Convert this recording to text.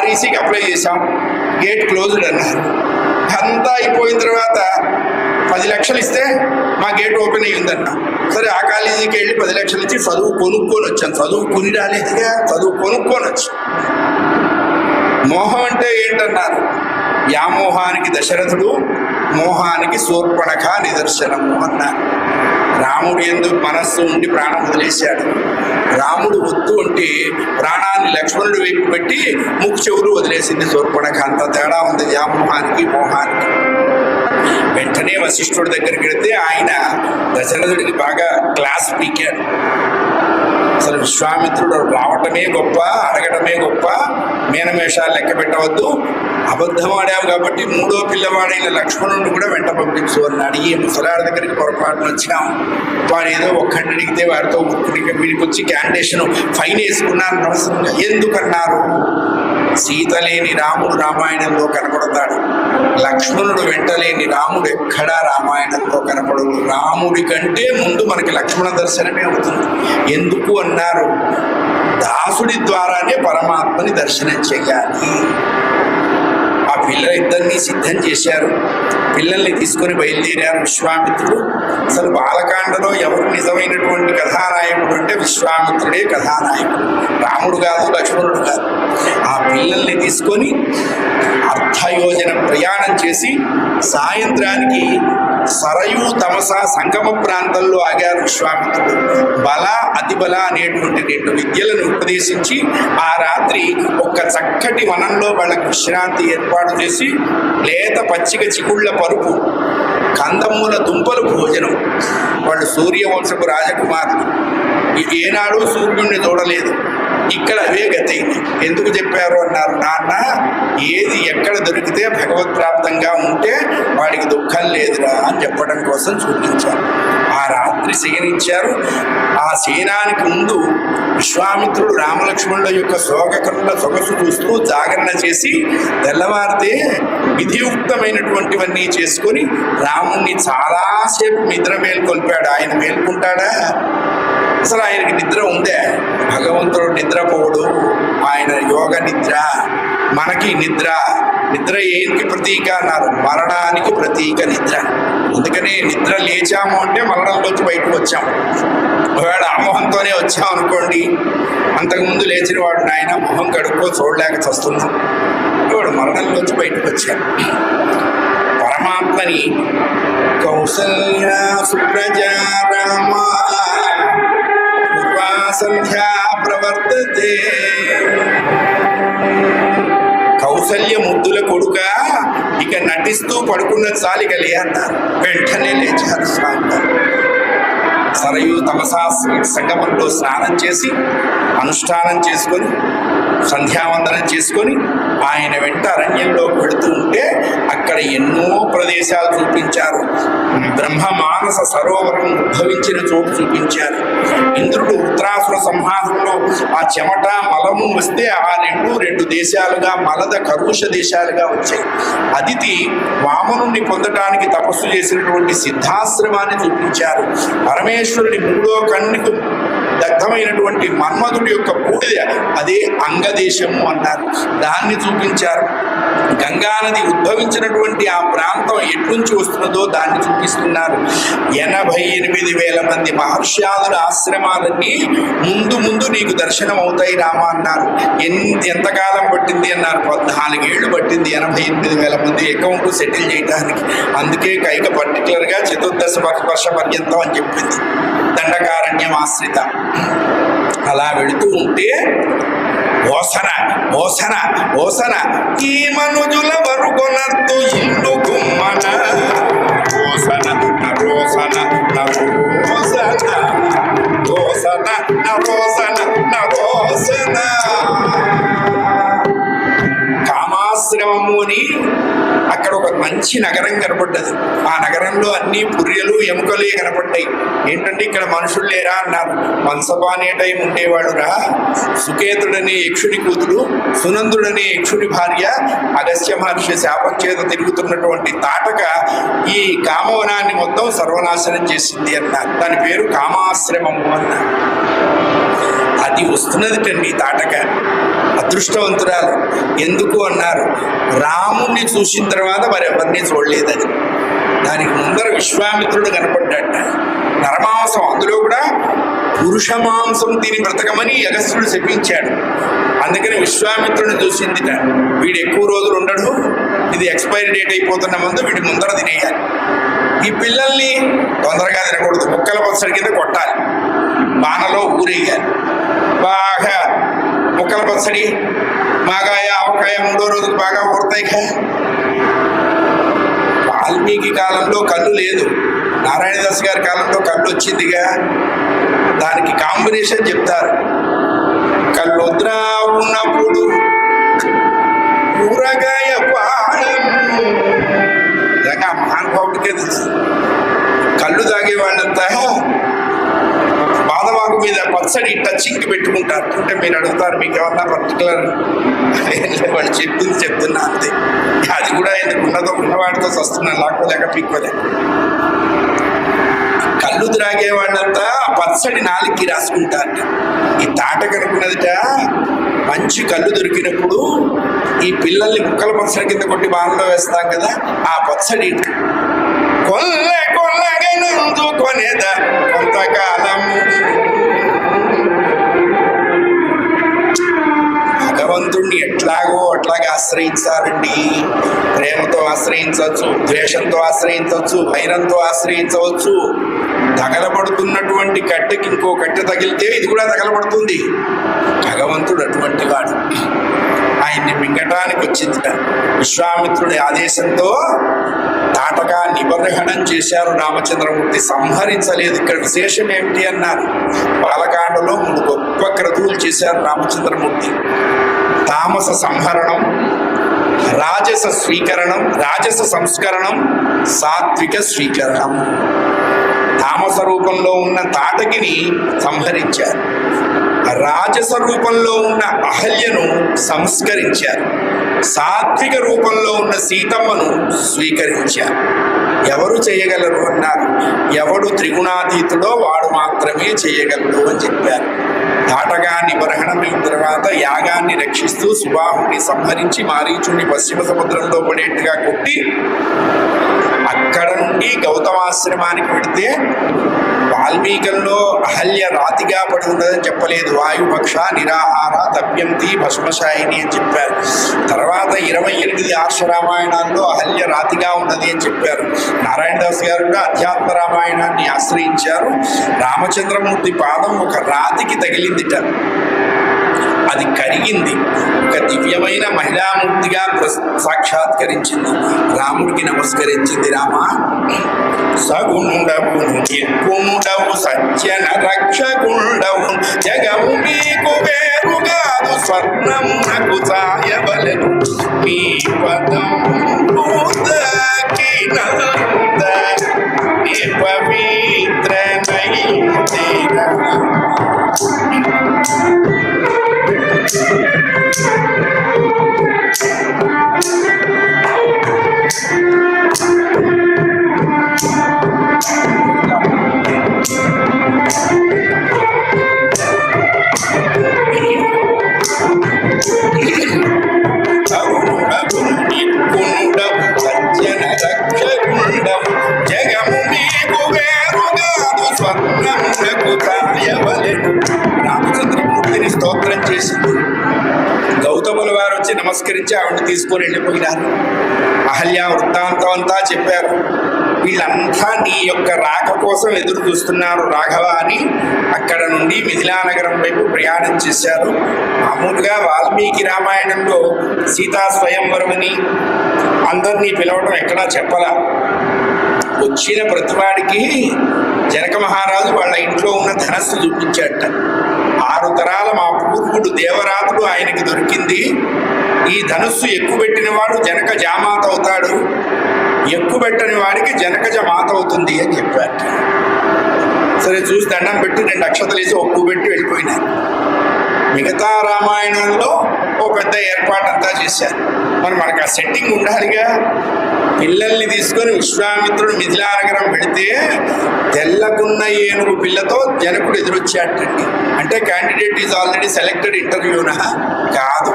ఆర్ఈసీకి apply చేశాం, gate closed అన్నారు. అంతా అయిపోయిన తర్వాత 10 లక్షలు ఇస్తే మా గేట్ ఓపెన్ అయ్యి ఉందన్న. సరే ఆ కాలేజీకి వెళ్ళి 10 లక్షలు ఇచ్చి చదువు కొనుక్కొని వచ్చాను. చదువు కొని రాలేదుగా, చదువు కొనుక్కొని వచ్చాను. మోహం అంటే ఏంటన్నారు? వ్యామోహానికి దశరథుడు, మోహానికి శూర్పణఖ నిదర్శనము అన్నారు. రాముడు ఎందుకు మనస్సు ఉండి ప్రాణం వదిలేశాడు. రాముడు వద్దు అంటే ప్రాణాన్ని లక్ష్మణుడు వైపు పెట్టి ముక్కు చెవులు వదిలేసింది శూర్పణఖ. అంత తేడా ఉంది వ్యామోహానికి మోహానికి. వెంటనే వశిష్ఠుడి దగ్గరికి వెళితే ఆయన దశరథుడికి బాగా క్లాస్ పీకాడు. అసలు విశ్వామిత్రుడు రావటమే గొప్ప, అడగటమే గొప్ప, మీనమేషాలు లెక్క పెట్టవద్దు, అబద్ధం ఆడావు కాబట్టి 3వ పిల్లవాడైన లక్ష్మణుడిని కూడా వెంట పంపించు అన్నాడు. ఈ ముసలాడి దగ్గరికి పొరపాటును వచ్చినాం, వాడు ఏదో ఒక్కడిని అడిగితే వాడితో వీడికి వచ్చి క్యాండిడేషన్ ఫైన్ వేసుకున్నారు. నమస్కారంగా ఎందుకన్నారు? సీత లేని రాముడు రామాయణంలో కనపడతాడు, లక్ష్మణుడు వెంటలేని రాముడు ఎక్కడా రామాయణంలో కనపడదు. రాముడి కంటే ముందు మనకి లక్ష్మణ దర్శనమే అవుతుంది. ఎందుకు అన్నారు? దాసుడి ద్వారానే పరమాత్మని దర్శనం చెయ్యాలి. ఆ పిల్లలిద్దరినీ సిద్ధం చేశారు. పిల్లల్ని తీసుకొని బయలుదేరారు విశ్వామిత్రుడు. అసలు బాలకాండలో ఎవరు నిజమైనటువంటి కథానాయకుడు అంటే విశ్వామిత్రుడే కథానాయకుడు, రాముడు కాదు, లక్ష్మణుడు కాదు. ఆ పిల్లల్ని తీసుకొని అర్థయోజన ప్రయాణం చేసి సాయంత్రానికి సరయూ తమస సంగమ ప్రాంతంలో ఆగారు విశ్వామిత్రుడు. బల అతిబల అనేటువంటి 2 విద్యలను ఉపదేశించి ఆ రాత్రి ఒక చక్కటి వనంలో వాళ్ళకి విశ్రాంతి ఏర్పాటు చేసి లేత పచ్చిక చిగుళ్ళ పరుపు, కందమూల దుంపలు భోజనం. వాళ్ళు సూర్యవంశపు రాజకుమారులు, ఏనాడు సూర్యుడిని చూడలేదు. ఇక్కడ అవే గతైంది. ఎందుకు చెప్పారు అన్నారు? నాన్న, ఏది ఎక్కడ దొరికితే భగవత్ప్రాప్తంగా ఉంటే వాడికి దుఃఖం లేదురా అని చెప్పడం కోసం చూపించారు. ఆ రాత్రి శయనించారు. ఆ శయనానికి ముందు విశ్వామిత్రుడు రామలక్ష్మణుల యొక్క శోకకరుల సొగసు చూస్తూ జాగరణ చేసి తెల్లవారితే విధియుక్తమైనటువంటివన్నీ చేసుకొని రాముణ్ణి చాలాసేపు నిద్ర మేల్కొల్పాడు. ఆయన మేల్కొంటాడా? అసలు ఆయనకి నిద్ర ఉందే? భగవంతుడు నిద్రపోడు, ఆయన యోగ నిద్ర. మనకి నిద్ర, నిద్ర ఏంటి ప్రతీక అన్నారు? మరణానికి ప్రతీక నిద్ర. అందుకని నిద్ర లేచాము అంటే మరణంలోంచి బయటకు వచ్చాము. ఒకవేళ అమోహంతోనే వచ్చాము అనుకోండి, అంతకుముందు లేచిన వాడు నాయన మొహం కడుక్కో చూడలేక చస్తున్నాం, వాడు మరణంలోంచి బయటకు వచ్చాడు. పరమాత్మని కౌసల్య సుప్రజా రామ సంధ్యా ప్రవర్తతే. కౌసల్య ముద్దుల కొడుక, ఇక నటిస్తూ పడుకున్న చాలిక లే అన్నారు. వెంటనే లేచారు స్వామి. సరయూ తమసా సంగమంలో స్నానం చేసి అనుష్ఠానం చేసుకొని సంధ్యావందనం చేసుకొని ఆయన వెంట అరణ్యంలో పెడుతూ ఉంటే అక్కడ ఎన్నో ప్రదేశాలు చూపించారు. బ్రహ్మ మానస సరోవరం ఉద్భవించిన చోటు చూపించారు. ఇంద్రుడు ఉత్తరాసుర సంహారంలో ఆ చెమట మలము వస్తే ఆ రెండు దేశాలుగా మలద కరుష దేశాలుగా వచ్చాయి. అదితి వామనుణ్ణి పొందటానికి తపస్సు చేసినటువంటి సిద్ధాశ్రమాన్ని చూపించారు. పరమేశ్వరుని 3వ కన్నుకు దగ్ధమైనటువంటి మన్మధుడి యొక్క బూడిద, అదే అంగదేశము అన్నారు, దాన్ని చూపించారు. గంగానది ఉద్భవించినటువంటి ఆ ప్రాంతం ఎట్నుంచి వస్తున్నదో దాన్ని చూపిస్తున్నారు. 88,000 మంది మహర్షాదుల ఆశ్రమాలన్నీ ముందు ముందు నీకు దర్శనం అవుతాయి రామా అన్నారు. ఎంతకాలం పట్టింది అన్నారు? 14 ఏళ్ళు పట్టింది 88,000 మంది అకౌంట్ సెటిల్ చేయడానికి. అందుకే కైక పర్టికులర్గా 14 వర్ష పర్యంతం అని చెప్పింది, దండకారణ్యం ఆశ్రిత. అలా వెళుతూ ఉంటే ఓసన ఓసన ఓసన ఈ మనుజుల వరుకొనద్దు ఇల్లు గుమ్మన ఓసన నరోసన నరోసన ఓసన నరోసన నరోసన. కామాశ్రమము అని అక్కడ ఒక మంచి నగరం కనపడ్డది. ఆ నగరంలో అన్ని పుర్రెలు ఎముకలే కనపడ్డాయి. ఏంటంటే ఇక్కడ మనుషులు లేరా అన్నారు. వంశపానే టైం ఉండేవాడురా. సుకేతుడనే యక్షుడి కూతురు, సునందుడనే యక్షుడి భార్య అగస్త్య మహర్షి శాపం చేత తిరుగుతున్నటువంటి తాటక ఈ కామవనాన్ని మొత్తం సర్వనాశనం చేసింది అన్నారు. దాని పేరు కామాశ్రమము అన్నారు. అది వస్తున్నదిటండి తాటక. అదృష్టవంతురాలు. ఎందుకు అన్నారు, రాముణ్ణి చూసిన తర్వాత మరెవరిని చూడలేదని. దానికి ముందర విశ్వామిత్రుడు కనపడ్డాట. నరమాంసం, అందులో కూడా పురుష మాంసం తిని బ్రతకమని అగస్త్యుడు శపించాడు. అందుకని విశ్వామిత్రుడిని చూసిందిట, వీడు ఎక్కువ రోజులు ఉండడు, ఇది ఎక్స్పైరీ డేట్ అయిపోతున్న ముందు వీడి ముందర తినేయాలి. ఈ పిల్లల్ని తొందరగా తినకూడదు, ముక్కల పచ్చడి కింద కొట్టాలి, బాణలో ఊరేయాలి. బాగా ముక్కల పచ్చడి, మాగాయ ఆవకాయ 3వ రోజుకు బాగా ఊరుతాయి. వాల్మీకి కాలంలో కళ్ళు లేదు, నారాయణదాస్ గారి కాలంలో కళ్ళు వచ్చిందిగా. దానికి కాంబినేషన్ చెప్తారు. కళ్ళుద్రా ఉన్నప్పుడు ఊరగాయ పాడంగా మహానుభావుడికే తెలుసు. కళ్ళు తాగేవాళ్ళంతా బాదవాకు మీద పచ్చడి టచింగ్ పెట్టుకుంటారు. అంటే మీరు అడుగుతారు, మీకు ఏమన్నా పర్టికులర్ వాళ్ళు చెప్పింది చెప్తున్నా అంతే. అది కూడా ఎందుకు ఉన్నదో ఉన్నవాడితో వస్తున్నా, లేకపోలేక పీక్కోలేక. కళ్ళు త్రాగే వాళ్ళంతా పచ్చడి నాలుగుకి రాసుకుంటారట. ఈ తాటక అనుకున్నదిట, మంచి కళ్ళు దొరికినప్పుడు ఈ పిల్లల్ని ముక్కల పచ్చడి కింద కొట్టి బాణలో వేస్తాం కదా, ఆ పచ్చడి కొనేదా కొంతకాలం భగవంతుణ్ణి ఎట్లాగో అట్లాగే ఆశ్రయించాలండి. ప్రేమతో ఆశ్రయించవచ్చు, ద్వేషంతో ఆశ్రయించవచ్చు, వైరంతో ఆశ్రయించవచ్చు. తగలబడుతున్నటువంటి కట్టెకి ఇంకో కట్టె తగిలితే ఇది కూడా తగలబడుతుంది. భగవంతుడు అటువంటి వాడు. ఆయన్ని మింగటానికి వచ్చింది. విశ్వామిత్రుడి ఆదేశంతో తాటగా నిబర్హణం చేశారు రామచంద్రమూర్తి, సంహరించలేదు. ఇక్కడ విశేషం ఏమిటి అన్నారు, బాలకాండలో 3 గొప్ప క్రతువులు చేశారు రామచంద్రమూర్తి. తామస సంహరణం, రాజస స్వీకరణం, రాజస సంస్కరణం, సాత్విక స్వీకరణం. తామస రూపంలో ఉన్న తాటకిని సంహరించారు, రాజస రూపంలో ఉన్న అహల్యను సంస్కరించారు, సాత్విక రూపంలో ఉన్న సీతమ్మను స్వీకరించారు. ఎవరు చేయగలరు అన్నారు, ఎవడు త్రిగుణాతీతుడో వాడు మాత్రమే చేయగలరు అని చెప్పారు. తాటగా నిబర్హణమైన తర్వాత యాగాన్ని రక్షిస్తూ సుబాహుని సంహరించి మారీచుని పశ్చిమ సముద్రంలో పడేట్టుగా కొట్టి అక్కడ నుండి గౌతమాశ్రమానికి వెళితే వాల్మీకంలో అహల్య రాతిగా పడి ఉన్నదని చెప్పలేదు. వాయుపక్ష నిరాహార తప్యంతి భస్మశాయిని అని చెప్పారు. తర్వాత 28 ఆర్ష రామాయణాల్లో అహల్య రాతిగా ఉన్నది అని చెప్పారు. నారాయణదాస్ గారు కూడా అధ్యాత్మ రామాయణాన్ని ఆశ్రయించారు. రామచంద్రమూర్తి పాదం ఒక రాతికి తగిలిందిట, అది కరిగింది. ఒక దివ్యమైన మహిళామూర్తిగా సాక్షాత్కరించింది. రాముడికి నమస్కరించింది. రామ, సగుండవు ఎక్కుండవు సజ్జన రక్షకుండవు, జగము మీకు వేరు కాదు, స్వర్ణం నాకు సాయవలను, మీ పదం పవిత్ర రామచంద్రమూర్తిని స్తోత్రం చేసింది. గౌతముల వారు వచ్చి నమస్కరించి ఆవిడని తీసుకొని వెళ్ళిపోయినారు. అహల్య వృత్తాంతం అంతా చెప్పారు. వీళ్ళంతా నీ యొక్క రాక కోసం ఎదురు చూస్తున్నారు రాఘవ అని అక్కడ నుండి మిథిలానగరం వైపు ప్రయాణం చేశారు. మామూలుగా వాల్మీకి రామాయణంలో సీతా స్వయంవరమని అందరినీ పిలవడం ఎక్కడా చెప్పలా. వచ్చిన ప్రతివాడికి జనక మహారాజు వాళ్ళ ఇంట్లో ఉన్న ధనస్సు చూపించాట. 6 తరాల మా పూర్వుడు దేవరాతుడు ఆయనకి దొరికింది. ఈ ధనుస్సు ఎక్కుపెట్టిన వాడు జనక జామాత అవుతాడు, ఎక్కుపెట్టని వాడికి జనకజ మాత అవుతుంది అని చెప్పారు. సరే చూసి దండం పెట్టి 2 అక్షతలు వేసి ఒక్కు పెట్టి వెళ్ళిపోయినారు. మిగతా రామాయణంలో ఓ పెద్ద ఏర్పాటు అంతా చేశారు. మరి మనకు ఆ సెట్టింగ్ ఉండాలిగా. పిల్లల్ని తీసుకొని విశ్వామిత్రుడు మిథిలానగరం పెడితే తెల్లకున్న ఏనుగు పిల్లతో జనకుడు ఎదురొచ్చాటండి. అంటే క్యాండిడేట్ ఈజ్ ఆల్రెడీ సెలెక్టెడ్ ఇంటర్వ్యూనా? కాదు.